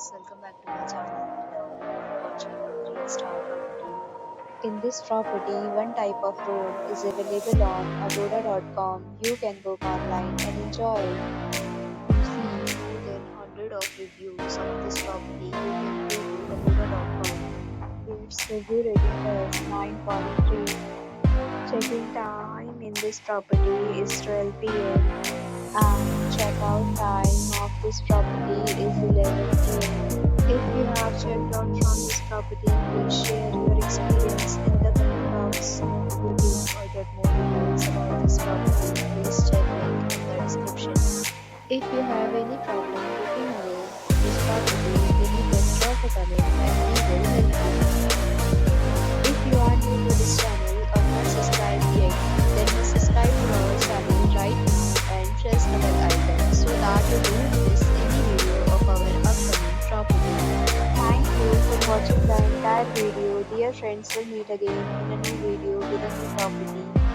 guys, welcome back to my channel. Now we are watching a 3-star property. In this property, one type of room is available on agoda.com. You can book online and enjoy it. To see more than 100 of reviews of this property, you can go to agoda.com. Its review rating is 9.3. Check-in time in this property is 12 p.m. and check-out time of this property is 11 p.m. If you have checked out from this property, please share your experience in the comment box. Or get more details about this property, please check link in the description. If you have any problem booking a room in this property, then you can drop a comment and we will help you. If you are new to this channel or not subscribed yet, then you subscribe to our channel right now and press the bell icon so that you don't miss any video of our upcoming property. Thank you for watching the entire video. Dear friends, we'll meet again in a new video with a new property.